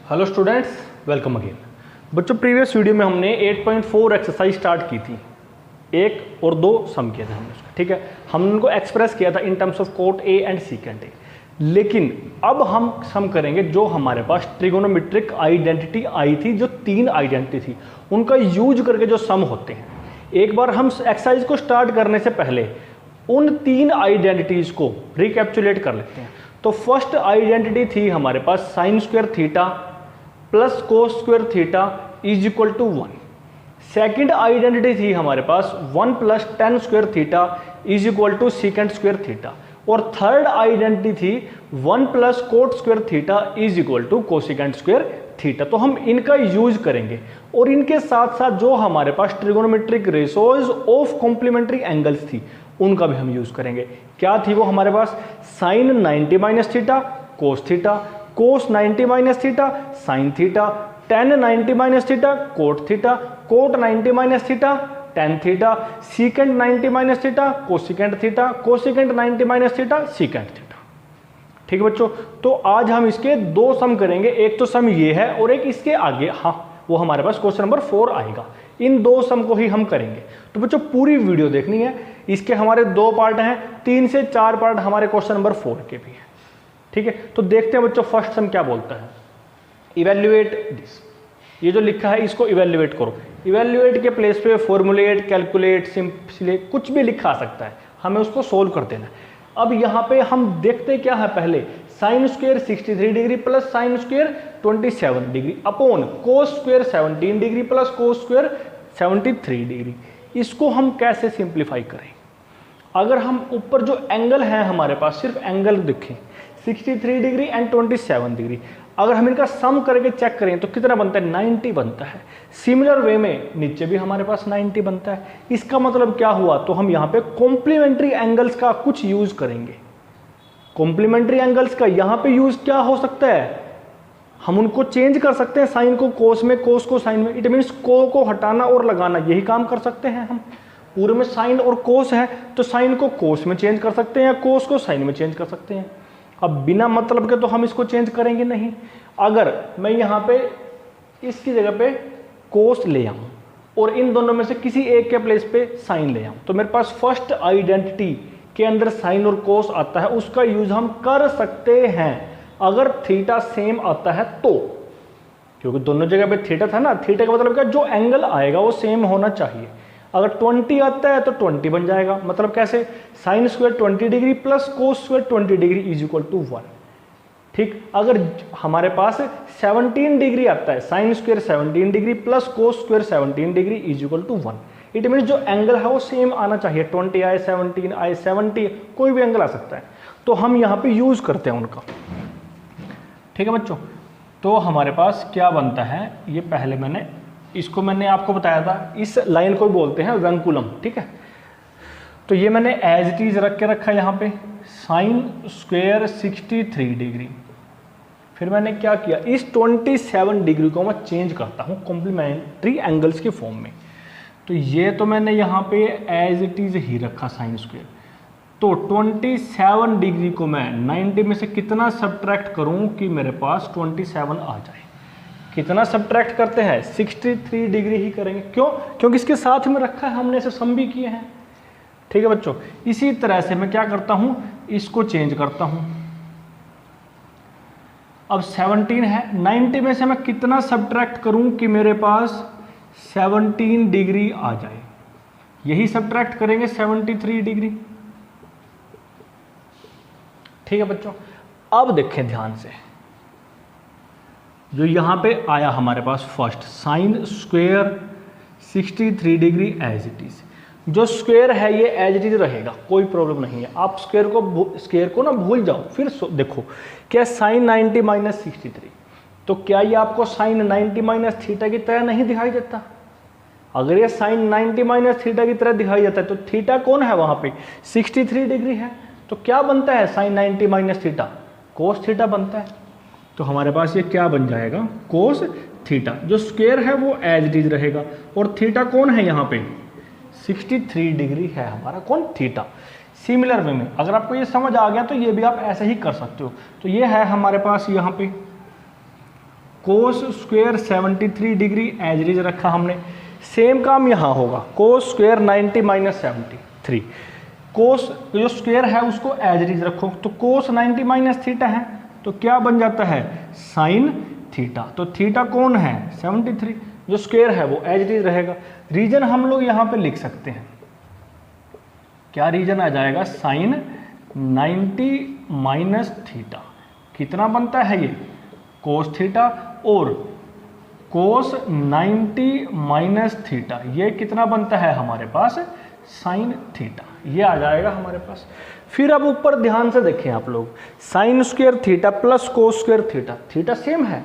Hello students, welcome again. बच्चों, previous video में हमने 8.4 एक्सरसाइज स्टार्ट की थी। 1 और 2 सम किए थे हमने उसका, ठीक है। हमने उनको एक्सप्रेस किया था in terms of cot A and secant A. लेकिन अब हम सम करेंगे जो हमारे पास ट्रिगोनोमेट्रिक आइडेंटिटी आई थी, जो 3 आइडेंटिटी थी, उनका यूज करके जो सम होते हैं। एक बार हम एक्सरसाइज को स्टार्ट करने से पहले उन 3 आइडेंटिटीज को रिकैप्चुलेट कर लेते हैं। तो फर्स्ट आइडेंटिटी थी हमारे पास sine square theta plus cos square theta is equal to 1। Second identity थी हमारे पास 1 plus tan square theta is equal to secant square theta. और थर्ड आइडेंटिटी थी 1 plus cot square theta is equal to cosecant square theta. तो हम इनका use करेंगे और इनके साथ साथ जो हमारे पास trigonometric ratios of complementary angles थी उनका भी हम यूज करेंगे। क्या थी वो हमारे पास? Sine 90 minus theta cos theta, cos 90 minus theta sine theta, tan 90 minus theta cot theta, cot 90 minus theta tan theta, secant 90 minus theta cosecant theta, cosecant 90 minus theta secant theta. ठीक है बच्चों, तो आज हम इसके 2 सम करेंगे। एक तो सम ये है और एक इसके आगे, हाँ, वो हमारे पास क्वेश्चन नंबर 4 आएगा। इन 2 सम को ही हम करेंगे। तो बच्चों पूरी वीडियो देखनी है। इसके हमारे 2 पार्ट हैं, 3 से 4 पार्ट हमारे क्वेश्चन नंबर 4 के भी हैं। ठीक है, तो देखते हैं बच्चों फर्स्ट सम क्या बोलता है। इवेल्युएट दिस, ये जो लिखा है इसको इवेल्युएट करो। इवेल्युएट के प्लेस पे फॉर्मुलेट, कैलकुलेट, सिंपलीफाई कुछ भी लिखा आ सकता है, हमें उसको सोल्व कर देना है। अब यहाँ पे हम देखते क्या है, पहले sign square 63 degree plus sine square 27 degree upon कोस square 17 degree plus cos square 73 degree. इसको हम कैसे सिंप्लीफाई करें? अगर हम ऊपर जो एंगल है हमारे पास, सिर्फ एंगल देखें 63 डिग्री एंड 27 डिग्री, अगर हम इनका सम करके चेक करें तो कितना बनता है? 90 बनता है। सिमिलर वे में नीचे भी हमारे पास 90 बनता है। इसका मतलब क्या हुआ? तो हम यहाँ पे कॉम्प्लीमेंट्री एंगल्स का कुछ यूज करेंगे। कॉम्प्लीमेंट्री एंगल्स का यहाँ पे यूज क्या हो सकता है? हम उनको चेंज कर सकते हैं, साइन को कोस में, कोस को साइन में। इट मीन्स को हटाना और लगाना, यही काम कर सकते हैं हम। पूरे में साइन और कोस है तो साइन को कोस में चेंज कर सकते हैं या कोस को साइन में चेंज कर सकते हैं। अब बिना मतलब के तो हम इसको चेंज करेंगे नहीं। अगर मैं यहाँ पे इसकी जगह पे कोस ले आऊँ और इन दोनों में से किसी एक के प्लेस पे साइन ले आऊँ, तो मेरे पास फर्स्ट आइडेंटिटी के अंदर साइन और कोस आता है, उसका यूज हम कर सकते हैं अगर थीटा सेम आता है तो। क्योंकि दोनों जगह पे थीटा था ना, थीटा का मतलब क्या? जो एंगल आएगा वो सेम होना चाहिए। अगर 20 आता है तो 20 बन जाएगा। मतलब कैसे? Sine square 20 degree plus cos square 20 degree is equal to 1। ठीक, अगर हमारे पास 17 डिग्री आता है, sine square 17 degree plus cos square 17 degree is equal to 1। It means जो एंगल है वो सेम आना चाहिए। 20 आए, 17 आए, 70, कोई भी एंगल आ सकता है। तो हम यहाँ पे यूज करते हैं उनका। ठीक है बच्चों, तो हमारे पास क्या बनता है, ये पहले मैंने आपको बताया था। इस लाइन को बोलते हैं वेंकुलम। ठीक है, तो ये मैंने एज इट इज रख के रखा है यहाँ पे, साइन स्क्वायर 63 डिग्री। फिर मैंने क्या किया, इस 27 डिग्री को मैं चेंज करता हूँ कॉम्प्लीमेंट्री एंगल्स के फॉर्म में। तो ये तो मैंने यहाँ पे एज इट इज ही रखा साइन स्क्वायर। तो 27 डिग्री को मैं 90 में से कितना सब्ट्रैक्ट करूं कि मेरे पास 27 आ जाए? कितना सब्ट्रैक्ट करते हैं? 63 डिग्री ही करेंगे। क्यों? क्योंकि इसके साथ में रखा है हमने, इसे सम भी किए हैं। ठीक है बच्चों, इसी तरह से मैं क्या करता हूं, इसको चेंज करता हूं। अब 17 है, 90 में से मैं कितना सब्ट्रैक्ट करूं कि मेरे पास 17 डिग्री आ जाए? यही सब्ट्रैक्ट करेंगे 73 डिग्री। ठीक है बच्चों, अब देखें ध्यान से, जो यहां पे आया हमारे पास first sine square 63 degree as it is. जो स्क्वायर है ये एज इट इज रहेगा, कोई प्रॉब्लम नहीं है। आप स्क्वायर को ना भूल जाओ। फिर देखो क्या साइन 90 माइनस 63, तो क्या ये आपको साइन 90 माइनस थीटा की तरह नहीं दिखाई देता? अगर ये साइन 90 माइनस थीटा की तरह दिखाई देता है तो थीटा कौन है वहां पे? 63 डिग्री है। तो क्या बनता है sine 90 minus theta? Cos theta बनता है। तो हमारे पास ये क्या बन जाएगा? Cos theta. जो स्क्वायर है वो एज इट इज रहेगा और थीटा कौन है यहाँ पे? 63 डिग्री है हमारा कौन? थीटा। सिमिलर वे में अगर आपको ये समझ आ गया तो ये भी आप ऐसे ही कर सकते हो। तो ये है हमारे पास यहाँ पे cos square 73 degree as it is रखा हमने। सेम काम यहाँ होगा, कोस स्क्वायर 90 माइनस 73, कोस जो स्क्वायर है उसको एज इट इज रखो, तो कोस 90 माइनस थीटा है तो क्या बन जाता है साइन थीटा। तो थीटा कौन है 73, जो स्क्वायर है वो एज इट इज रहेगा। रीजन हम लोग यहाँ पे लिख सकते हैं, क्या रीजन आ जाएगा साइन 90 माइनस थीटा, कितना बनता है ये कोस थीटा, और कोस 90 माइनस थीटा ये कितना बनता है हमारे पास साइन थीटा, ये आ जाएगा हमारे पास। फिर अब ऊपर ध्यान से देखें आप लोग, sign square theta plus cos square theta, theta same है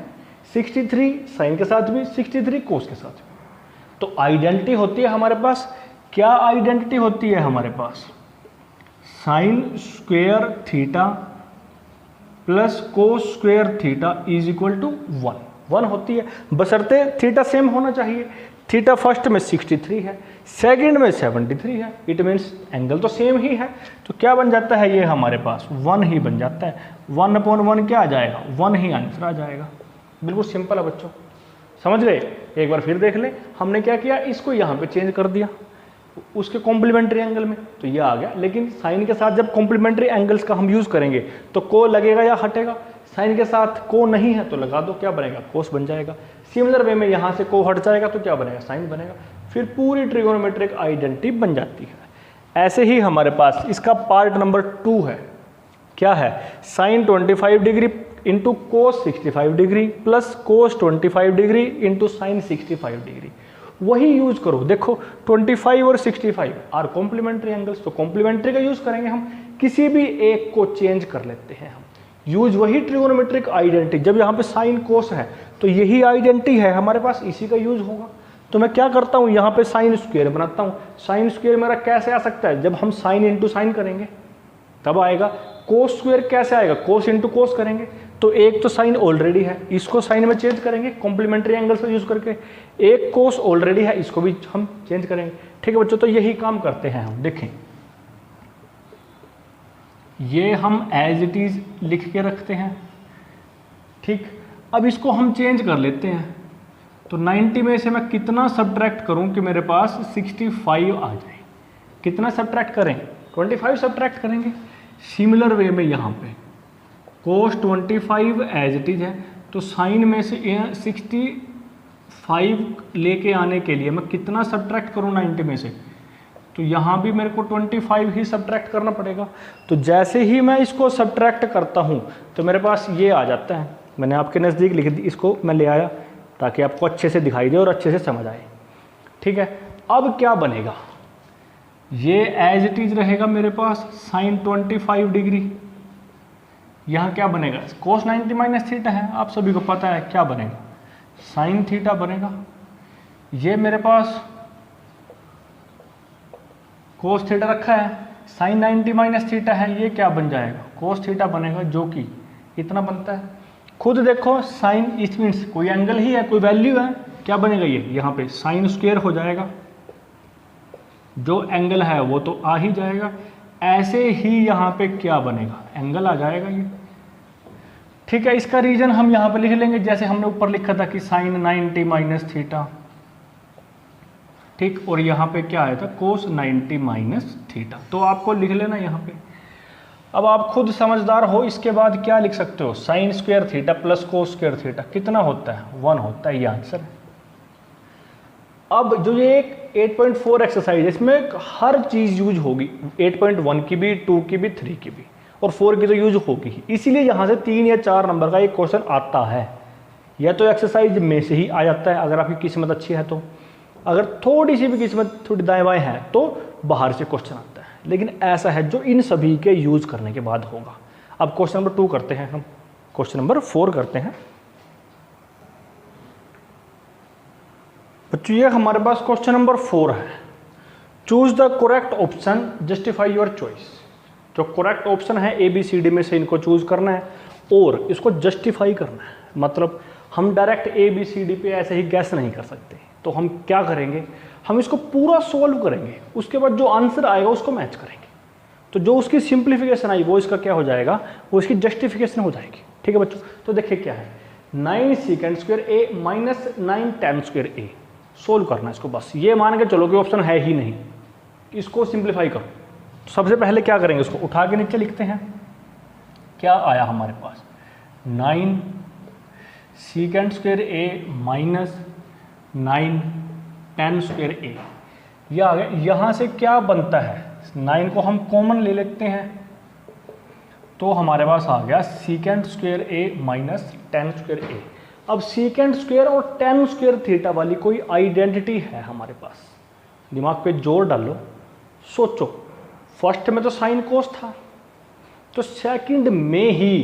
63 साइन के साथ भी 63 कोस के साथ भी, तो आइडेंटिटी होती है हमारे पास। क्या आइडेंटिटी होती है हमारे पास sine square theta plus cos square theta is equal to 1 होती है, बशर्ते थीटा सेम होना चाहिए। थीटा फर्स्ट में 63 है, सेकंड में 73 है, इट मीन्स एंगल तो सेम ही है, तो क्या बन जाता है ये हमारे पास 1 ही बन जाता है। 1/1 क्या आ जाएगा 1 ही आंसर आ जाएगा। बिल्कुल सिंपल है बच्चों, समझ गए। एक बार फिर देख लें, हमने क्या किया, इसको यहाँ पे चेंज कर दिया उसके कॉम्प्लीमेंट्री एंगल में, तो ये आ गया। लेकिन साइन के साथ जब कॉम्प्लीमेंट्री एंगल्स का हम यूज़ करेंगे तो को लगेगा या हटेगा, साइन के साथ को नहीं है तो लगा दो, क्या बनेगा कोस बन जाएगा। सिमिलर वे में यहाँ से को हट जाएगा तो क्या बनेगा साइन बनेगा, फिर पूरी ट्रिगोनोमेट्रिक आइडेंटिटी बन जाती है। ऐसे ही हमारे पास इसका पार्ट नंबर 2 है, क्या है sine 25 degree into cos 65 degree plus cos 25 degree into sine 65 degree. वही यूज करो, देखो 25 और 65 आर कॉम्प्लीमेंट्री एंगल्स, तो कॉम्प्लीमेंट्री का यूज करेंगे हम, किसी भी एक को चेंज कर लेते हैं हम, यूज वही ट्रिगोनोमेट्रिक आइडेंटिटी। जब यहाँ पे साइन कोस है तो यही आइडेंटिटी है हमारे पास, इसी का यूज होगा। तो मैं क्या करता हूँ यहाँ पे साइन स्क्वायर बनाता हूँ। साइन स्क्वायर मेरा कैसे आ सकता है, जब हम साइन इंटू साइन करेंगे तब आएगा। कोस स्क्वायर कैसे आएगा, कोस इंटू कोस करेंगे, तो एक तो साइन ऑलरेडी है, इसको साइन में चेंज करेंगे कॉम्प्लीमेंट्री एंगल से यूज करके, एक कोस ऑलरेडी है, इसको भी हम चेंज करेंगे। ठीक है बच्चों, तो यही काम करते हैं हम। देखें ये हम एज इट इज लिख के रखते हैं, ठीक। अब इसको हम चेंज कर लेते हैं, तो 90 में से मैं कितना सब्ट्रैक्ट करूं कि मेरे पास 65 आ जाए। कितना सब्ट्रैक्ट करें 25 सब्ट्रैक्ट करेंगे। सिमिलर वे में यहाँ पे कोस 25 एज इट इज है, तो साइन में से 65 लेके आने के लिए मैं कितना सब्ट्रैक्ट करूँ 90 में से, तो यहाँ भी मेरे को 25 ही सब्ट्रैक्ट करना पड़ेगा। तो जैसे ही मैं इसको सब्ट्रैक्ट करता हूँ तो मेरे पास ये आ जाता है, मैंने आपके नज़दीक लिख दी, इसको मैं ले आया ताकि आपको अच्छे से दिखाई दे और अच्छे से समझ आए। ठीक है, अब क्या बनेगा, ये एज इट इज रहेगा मेरे पास साइन 25 डिग्री, यहाँ क्या बनेगा कोस 90 माइनस थीटा है, आप सभी को पता है क्या बनेगा साइन थीटा बनेगा। ये मेरे पास कोस थीटा रखा है, साइन 90 माइनस थीटा है, ये क्या बन जाएगा कोस थीटा बनेगा, जो कि इतना बनता है। खुद देखो साइन इट मीन्स कोई एंगल ही है, कोई वैल्यू है, क्या बनेगा ये यहाँ पे साइन स्क्वायर हो जाएगा, जो एंगल है वो तो आ ही जाएगा। ऐसे ही यहाँ पे क्या बनेगा एंगल आ जाएगा ये। ठीक है, इसका रीजन हम यहाँ पे लिख लेंगे, जैसे हमने ऊपर लिखा था कि साइन 90 माइनस थीटा, ठीक, और यहाँ पे क्या आया था कोस 90 माइनस थीटा, तो आपको लिख लेना यहाँ पे। अब आप खुद समझदार हो, इसके बाद क्या लिख सकते हो sign square theta plus cos square theta कितना होता है 1 होता है, ये आंसर है। अब जो ये एक 8.4 एक्सरसाइज है, इसमें हर चीज़ यूज होगी, 8.1 की भी, 2 की भी, 3 की भी और 4 की तो यूज होगी ही, इसीलिए यहाँ से 3 या 4 नंबर का एक क्वेश्चन आता है, या तो एक्सरसाइज में से ही आ जाता है अगर आपकी किस्मत अच्छी है तो, अगर थोड़ी सी भी किस्मत थोड़ी दाएं बाएं है तो बाहर से क्वेश्चन आता है, लेकिन ऐसा है जो इन सभी के यूज करने के बाद होगा। अब क्वेश्चन नंबर 2 करते हैं हम, क्वेश्चन नंबर 4 करते हैं बच्चों। ये हमारे पास क्वेश्चन नंबर 4 है, choose the correct option justify your choice. जो करेक्ट ऑप्शन है ABCD में से इनको चूज करना है और इसको जस्टिफाई करना है, मतलब हम डायरेक्ट ABCD पे ऐसे ही गैस नहीं कर सकते, तो हम क्या करेंगे, हम इसको पूरा सोल्व करेंगे, उसके बाद जो आंसर आएगा उसको मैच करेंगे, तो जो उसकी सिंप्लीफिकेशन आई वो इसका क्या हो जाएगा, वो इसकी जस्टिफिकेशन हो जाएगी। ठीक है बच्चों, तो देखिए क्या है, 9 सीकेंड स्क्वायर ए माइनस 9 टेन स्क्वायर ए। सोल्व करना है इसको, बस ये मान के चलो कि ऑप्शन है ही नहीं, इसको सिंप्लीफाई करो। तो सबसे पहले क्या करेंगे, इसको उठा के नीचे लिखते हैं। क्या आया हमारे पास, 9 सीकेंड स्क्वायर ए माइनस 9 टेन स्क्वायर ए। यह आ गया। यहाँ से क्या बनता है, 9 को हम कॉमन ले लेते हैं, तो हमारे पास आ गया सीकेंड स्क्वायर ए माइनस टेन स्क्वायर ए। अब सीकेंड स्क्वायर और टेन स्क्वायर थीटा वाली कोई आइडेंटिटी है हमारे पास, दिमाग पे जोर डालो, सोचो। फर्स्ट में तो साइन कोस था, तो सेकंड में ही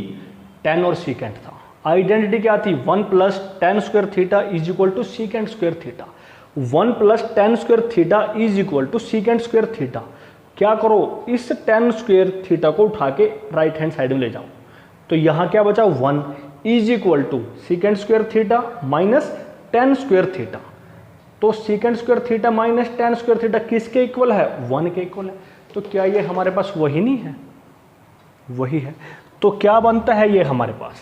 टेन और सीकेंड था। आइडेंटिटी क्या थी, 1 plus tan square theta is equal to secant square theta. 1 plus tan square theta is equal to secant square theta. क्या करो, इस टेन स्क्वायर थीटा को उठा के राइट हैंड साइड में ले जाओ, तो यहाँ क्या बचा, 1 is equal to secant square theta minus tan square theta. तो secant square theta minus tan square theta किसके इक्वल है, 1 के इक्वल है। तो क्या ये हमारे पास वही नहीं है, वही है। तो क्या बनता है ये हमारे पास,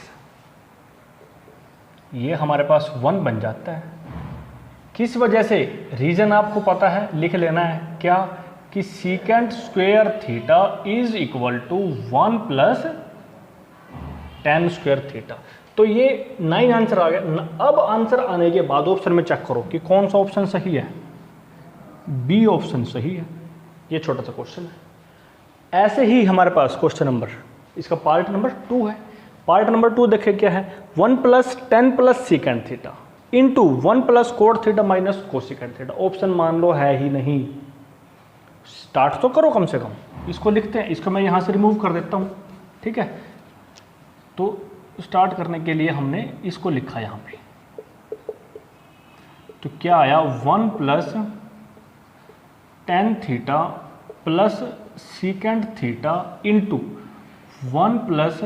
ये हमारे पास 1 बन जाता है। किस वजह से, रीजन आपको पता है, लिख लेना है क्या, कि secant square theta is equal to 1 plus tan square theta. तो ये 9 आंसर आ गया। अब आंसर आने के बाद ऑप्शन में चेक करो कि कौन सा ऑप्शन सही है, बी ऑप्शन सही है। ये छोटा सा क्वेश्चन है। ऐसे ही हमारे पास क्वेश्चन नंबर, इसका पार्ट नंबर 2 है। पार्ट नंबर 2 देखे क्या है, 1 plus ten plus secant theta into 1 plus cot theta minus cosecant theta. Option मान लो है ही नहीं, स्टार्ट तो करो कम से कम। इसको लिखते हैं, इसको मैं यहाँ से रिमूव कर देता हूँ, ठीक है। तो स्टार्ट करने के लिए हमने इसको लिखा यहाँ पे, तो क्या आया, 1 plus tan theta plus secant theta into 1 plus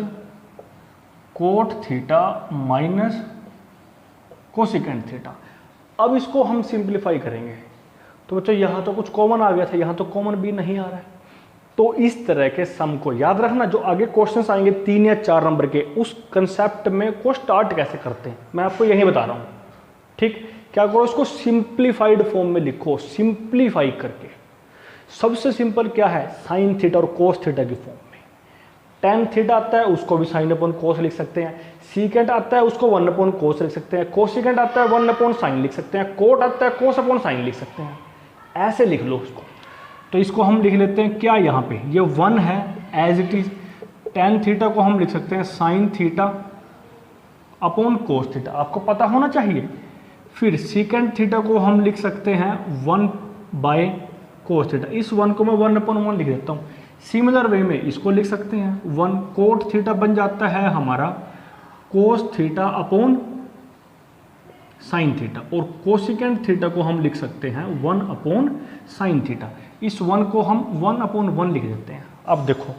cot theta minus cosecant theta. अब इसको हम सिंप्लीफाई करेंगे, तो बच्चों यहाँ तो कुछ कॉमन आ गया था, यहाँ तो कॉमन भी नहीं आ रहा है। तो इस तरह के सम को याद रखना, जो आगे क्वेश्चंस आएंगे 3 या 4 नंबर के, उस कंसेप्ट में को स्टार्ट कैसे करते हैं मैं आपको यही बता रहा हूँ, ठीक। क्या करो, इसको सिंप्लीफाइड फॉर्म में लिखो, सिंप्लीफाई करके। सबसे सिंपल क्या है, साइन थीटा और कोस थीटा की फॉर्म में। टेन थीटा आता है उसको भी साइन अपॉन कोस लिख सकते हैं, सीकेंड आता है उसको 1 अपॉन कोस लिख सकते हैं, कोसिकेंड आता है 1 अपॉन साइन लिख सकते हैं, कोट आता है कोस अपॉन साइन लिख सकते हैं। ऐसे लिख लो उसको। तो इसको हम लिख लेते हैं क्या, यहाँ पे ये 1 है as it is. Tan theta को हम लिख सकते हैं sine theta upon cos theta, आपको पता होना चाहिए। फिर सीकेंड थीटा को हम लिख सकते हैं 1 बाय कोस थीटा। इस 1 को मैं 1 अपॉन 1 लिख देता हूँ। सिमिलर वे में इसको लिख सकते हैं 1 कोट थीटा बन जाता है हमारा cos theta upon sine theta, और कोसिकेंड थीटा को हम लिख सकते हैं 1 अपॉन साइन थीटा। इस 1 को हम 1 अपॉन 1 लिख देते हैं। अब देखो,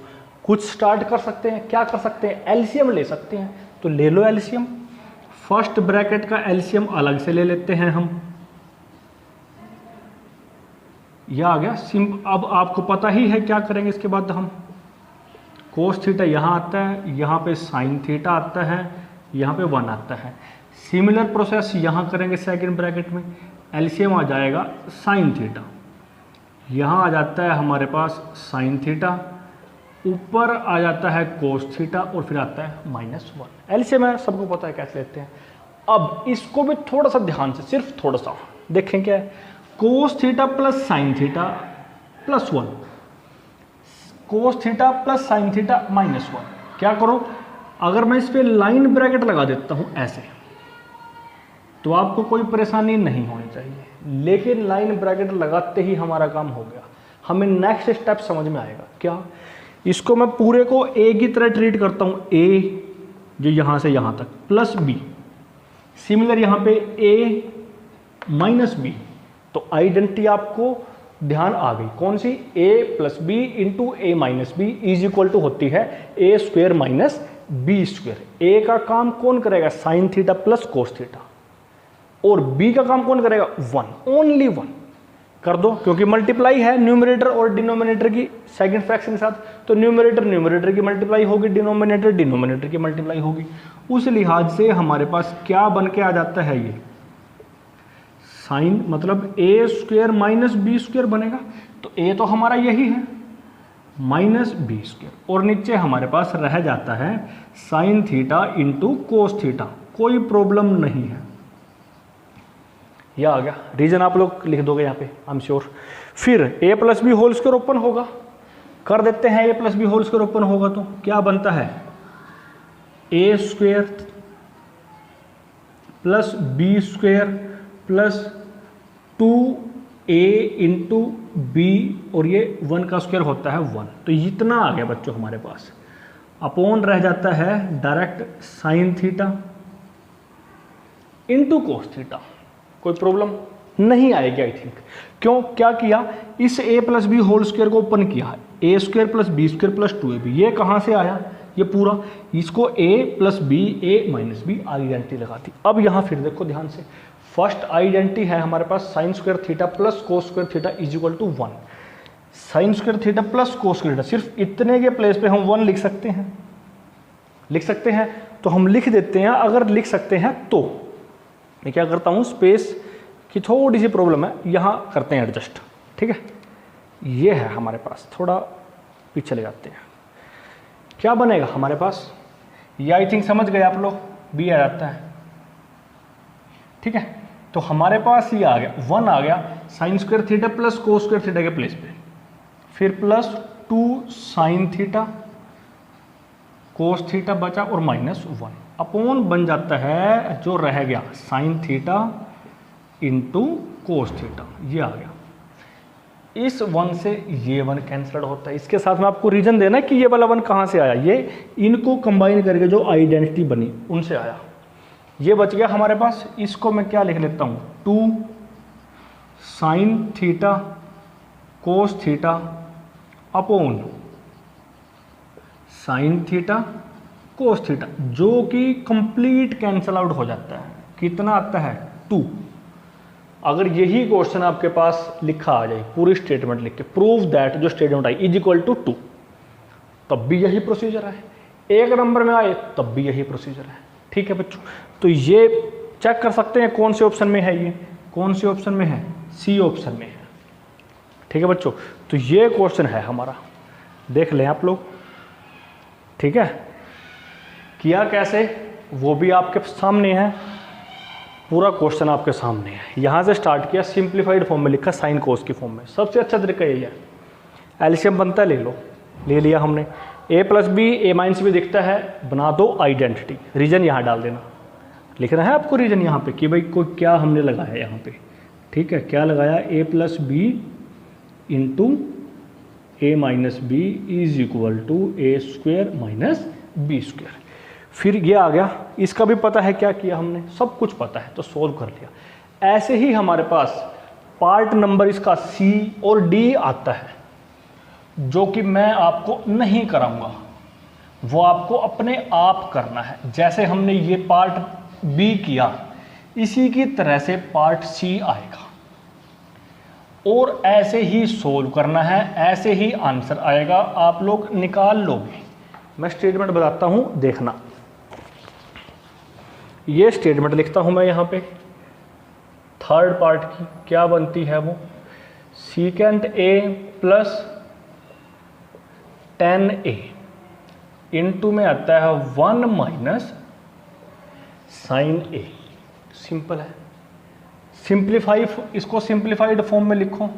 कुछ स्टार्ट कर सकते हैं, क्या कर सकते हैं, एलसीएम ले सकते हैं। तो ले लो एलसीएम। फर्स्ट ब्रैकेट का एलसीएम अलग से ले लेते हैं हम, यह आ गया अब आपको पता ही है क्या करेंगे इसके बाद हम। कोस थीटा यहाँ आता है, यहाँ पे साइन थीटा आता है, यहाँ पे 1 आता है। सिमिलर प्रोसेस यहाँ करेंगे सेकंड ब्रैकेट में। एलसीएम आ जाएगा साइन थीटा, यहाँ आ जाता है हमारे पास साइन थीटा, ऊपर आ जाता है कोस थीटा, और फिर आता है -1। एलसीएम है, सबको पता है कैसे लेते हैं। अब इसको भी थोड़ा सा ध्यान से, सिर्फ थोड़ा सा देखें क्या है, cos theta plus sign theta plus 1, cos theta plus sine theta -1। क्या करो, अगर मैं इस पर लाइन ब्रैकेट लगा देता हूँ ऐसे, तो आपको कोई परेशानी नहीं होनी चाहिए। लेकिन लाइन ब्रैकेट लगाते ही हमारा काम हो गया, हमें नेक्स्ट स्टेप समझ में आएगा। क्या, इसको मैं पूरे को ए की तरह ट्रीट करता हूँ, ए जो यहाँ से यहाँ तक प्लस बी, सिमिलर यहाँ पे ए माइनस बी। तो आइडेंटिटी आपको ध्यान आ गई, कौन सी, a plus B into A minus B is equal to होती है A square minus B square. A का काम कौन करेगा, sine theta plus cos theta, और b का काम कौन करेगा, 1, ओनली 1 कर दो, क्योंकि मल्टीप्लाई है न्यूमरेटर और डिनोमिनेटर की सेकंड फ्रैक्शन के साथ। तो न्यूमरेटर न्यूमरेटर की मल्टीप्लाई होगी, डिनोमिनेटर डिनोमिनेटर की मल्टीप्लाई होगी। उस लिहाज से हमारे पास क्या बन के आ जाता है, ये साइन मतलब ए स्क्वायर माइनस बी स्क्वायर बनेगा। तो ए तो हमारा यही है माइनस बी स्क्वायर, और नीचे हमारे पास रह जाता है sign theta into cos theta. कोई प्रॉब्लम नहीं है, यह आ गया। रीजन आप लोग लिख दोगे यहाँ पे, आई एम श्योर। फिर a plus b whole square open होगा, कर देते हैं। A plus b whole square open होगा तो क्या बनता है, a square plus b square plus 2a into b, और ये 1 का स्क्वायर होता है 1। तो इतना आ गया बच्चों हमारे पास। अपॉन रह जाता है direct sine theta into cos theta. कोई प्रॉब्लम नहीं आएगी आई थिंक। क्यों, क्या किया, इस a plus b whole square को ओपन किया, a square plus b square plus 2ab। ये कहाँ से आया, ये पूरा, इसको a plus B A minus B identity लगा दी। अब यहाँ फिर देखो ध्यान से, फर्स्ट आइडेंटिटी है हमारे पास sine square theta plus cos square theta is equal to 1। Sine square theta plus cos square theta, सिर्फ इतने के प्लेस पे हम 1 लिख सकते हैं, लिख सकते हैं। तो हम लिख देते हैं, अगर लिख सकते हैं तो मैं क्या करता हूँ, स्पेस की थोड़ी सी प्रॉब्लम है, यहाँ करते हैं एडजस्ट, ठीक है। ये है हमारे पास, थोड़ा पीछे ले जाते हैं। क्या बनेगा हमारे पास, ये आई थिंक समझ गए आप लोग, बी आ जाता है, ठीक है। तो हमारे पास ये आ गया 1 आ गया sign square theta plus cos square theta के प्लेस पे, फिर plus 2 sine theta cos theta बचा और माइनस 1 अपॉन बन जाता है जो रह गया sign theta into cos theta. ये आ गया। इस 1 से ये 1 कैंसल्ड होता है। इसके साथ में आपको रीजन देना है कि ये वाला 1 कहाँ से आया, ये इनको कंबाइन करके जो आइडेंटिटी बनी उनसे आया। ये बच गया हमारे पास। इसको मैं क्या लिख लेता हूँ, 2 sine theta cos theta upon sine theta cos theta, जो कि कंप्लीट कैंसल आउट हो जाता है। कितना आता है, 2। अगर यही क्वेश्चन आपके पास लिखा आ जाए, पूरी स्टेटमेंट लिख के प्रूव दैट, जो statement I is equal to 2, तब भी यही प्रोसीजर है। 1 नंबर में आए तब भी यही प्रोसीजर है, ठीक है बच्चों। तो ये चेक कर सकते हैं कौन से ऑप्शन में है, ये कौन से ऑप्शन में है, सी ऑप्शन में है, ठीक है बच्चों। तो ये क्वेश्चन है हमारा, देख लें आप लोग, ठीक है। किया कैसे वो भी आपके सामने है, पूरा क्वेश्चन आपके सामने है। यहाँ से स्टार्ट किया, सिंप्लीफाइड फॉर्म में लिखा, साइन कोस की फॉर्म में। सबसे अच्छा तरीका यही है, एलसीएम बनता है, ले लो, ले लिया हमने। a plus B A minus B दिखता है, बना दो आइडेंटिटी। रीजन यहाँ डाल देना, लिखना है आपको रीजन यहाँ पे कि भाई कोई क्या हमने लगाया यहाँ पे, ठीक है। क्या लगाया, a plus B into A minus B is equal to A square minus B square. फिर ये आ गया, इसका भी पता है क्या किया हमने, सब कुछ पता है तो सोल्व कर लिया। ऐसे ही हमारे पास पार्ट नंबर इसका सी और डी आता है, जो कि मैं आपको नहीं कराऊंगा, वो आपको अपने आप करना है। जैसे हमने ये पार्ट बी किया, इसी की तरह से पार्ट सी आएगा और ऐसे ही सोल्व करना है, ऐसे ही आंसर आएगा, आप लोग निकाल लोगे। मैं स्टेटमेंट बताता हूं, देखना। ये स्टेटमेंट लिखता हूं मैं यहाँ पे, थर्ड पार्ट की क्या बनती है वो, secant A plus 10a into में आता है 1 माइनस साइन ए। सिंपल है। सिंप्लीफाई, इसको सिंप्लीफाइड फॉर्म में लिखो,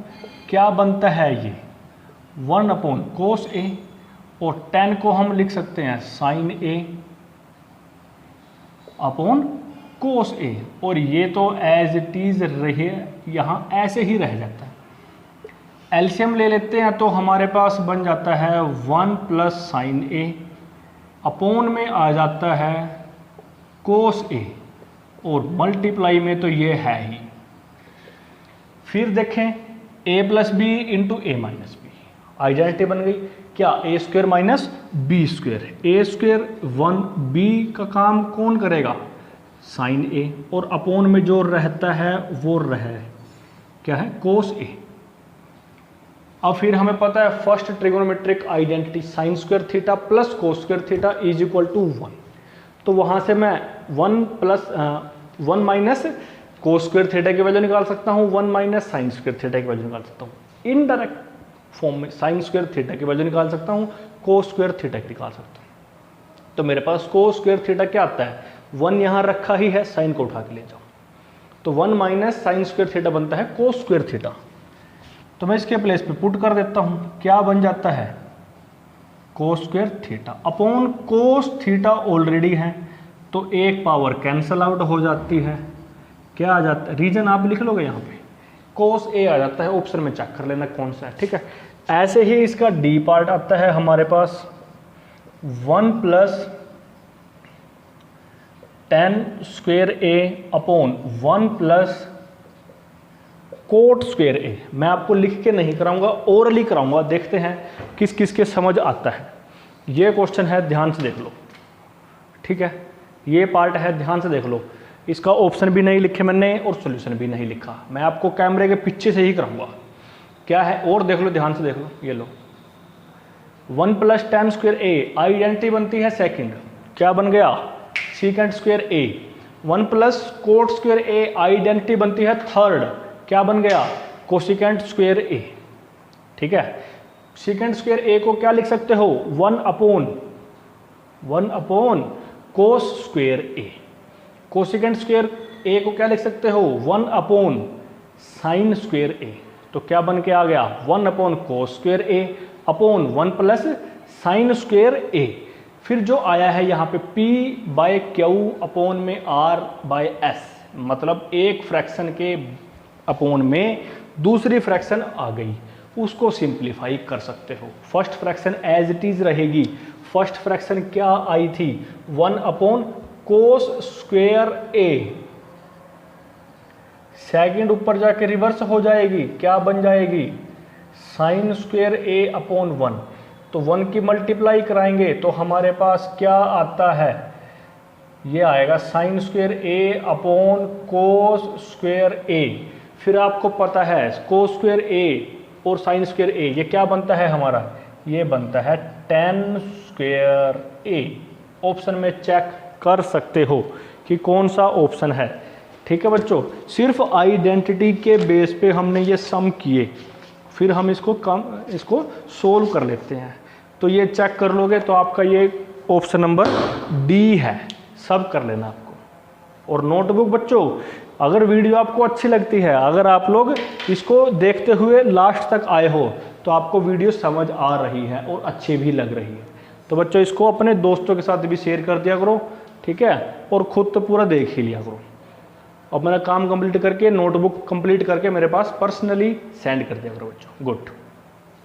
क्या बनता है ये 1 अपॉन कोस ए, और 10 को हम लिख सकते हैं साइन ए अपॉन कोस ए, और ये तो एज इट इज रहे, यहाँ ऐसे ही रह जाता है। एलसीएम ले लेते हैं तो हमारे पास बन जाता है 1 प्लस साइन ए, अपॉन में आ जाता है कोस ए, और मल्टीप्लाई में तो ये है ही। फिर देखें a plus B into A minus B, identity बन गई क्या, A square minus B square. A square 1, B का काम कौन करेगा, साइन ए, और अपॉन में जो रहता है वो रहे क्या है, कोस ए। अब फिर हमें पता है first trigonometric identity, sine square theta plus cos square theta is equal to 1। तो वहाँ से मैं 1 माइनस कोस स्क्वायर थीटा की वैल्यू निकाल सकता हूँ, 1 माइनस साइन स्क्वायर थीटा की वैल्यू निकाल सकता हूँ। इनडायरेक्ट फॉर्म में साइन स्क्वायर थीटा की वैल्यू निकाल सकता हूँ, कोस स्क्वायर थीटा की निकाल सकता हूँ। तो मेरे पास कोस स्क्वायर थीटा क्या आता है, 1 यहाँ रखा ही है, साइन को उठा के ले जाओ, तो 1 माइनस साइन स्क्वायर थीटा बनता है कोस स्क्वायर थीटा। तो मैं इसके प्लेस पे पुट कर देता हूँ, क्या बन जाता है, कोस square theta upon cos theta already है, तो एक पावर कैंसल आउट हो जाती है, क्या आ जाता है, रीजन आप लिख लोगे यहाँ पे, कोस ए आ जाता है, ऑप्शन में चेक कर लेना कौन सा है, ठीक है। ऐसे ही इसका डी पार्ट आता है हमारे पास 1 प्लस टेन स्क्वेयर ए अपॉन 1 प्लस कोट स्क्वेयर ए। मैं आपको लिख के नहीं कराऊंगा, ओरली कराऊंगा, देखते हैं किस किस के समझ आता है। ये क्वेश्चन है, ध्यान से देख लो, ठीक है, ये पार्ट है, ध्यान से देख लो। इसका ऑप्शन भी नहीं लिखे मैंने और सॉल्यूशन भी नहीं लिखा, मैं आपको कैमरे के पीछे से ही कराऊंगा। क्या है और देख लो, ध्यान से देख लो, ये लो 1 प्लस टेन स्क्वेयर ए, आइडेंटिटी बनती है सेकंड, क्या बन गया, सीकेंट स्क्वेयर ए। 1 प्लस कोट स्क्वेयर ए, आइडेंटिटी बनती है थर्ड, क्या बन गया, कोसिकेंट स्क्वेयर ए, ठीक है। सीकेंट स्क्वेयर ए को क्या लिख सकते हो, 1 अपॉन कोस स्क्वेयर ए। कोसिकेंट स्क्वेयर ए को क्या लिख सकते हो, 1 अपॉन साइन स्क्वेयर ए। तो क्या बन के आ गया, 1 अपॉन कोस स्क्वेयर ए अपॉन 1 प्लस साइन स्क्वेयर ए। फिर जो आया है यहाँ पे P बाय क्यू अपॉन में R बाय S, मतलब एक फ्रैक्शन के अपॉन में दूसरी फ्रैक्शन आ गई, उसको सिंप्लीफाई कर सकते हो। First fraction as it is रहेगी, फर्स्ट फ्रैक्शन क्या आई थी, 1 upon cos square A. Second ऊपर जाके रिवर्स हो जाएगी, क्या बन जाएगी, साइन स्क्वेयर ए अपॉन 1। तो 1 की मल्टीप्लाई कराएंगे तो हमारे पास क्या आता है, ये आएगा साइन स्क्वेयर ए अपॉन कोस स्क्वेयर ए। फिर आपको पता है कोस स्क्वेयर ए और साइन स्क्वेयर ए, ये क्या बनता है हमारा, ये बनता है टेन स्क्वेयर ए। ऑप्शन में चेक कर सकते हो कि कौन सा ऑप्शन है, ठीक है बच्चों। सिर्फ आइडेंटिटी के बेस पे हमने ये सम किए, फिर हम इसको सोल्व कर लेते हैं। तो ये चेक कर लोगे तो आपका ये ऑप्शन नंबर डी है, सब कर लेना आपको। और नोटबुक बच्चों, अगर वीडियो आपको अच्छी लगती है, अगर आप लोग इसको देखते हुए लास्ट तक आए हो तो आपको वीडियो समझ आ रही है और अच्छी भी लग रही है, तो बच्चों इसको अपने दोस्तों के साथ भी शेयर कर दिया करो, ठीक है। और ख़ुद तो पूरा देख ही लिया करो। अब मेरा काम कंप्लीट करके, नोटबुक कंप्लीट करके मेरे पास पर्सनली सेंड कर दिया करो बच्चों। गुड।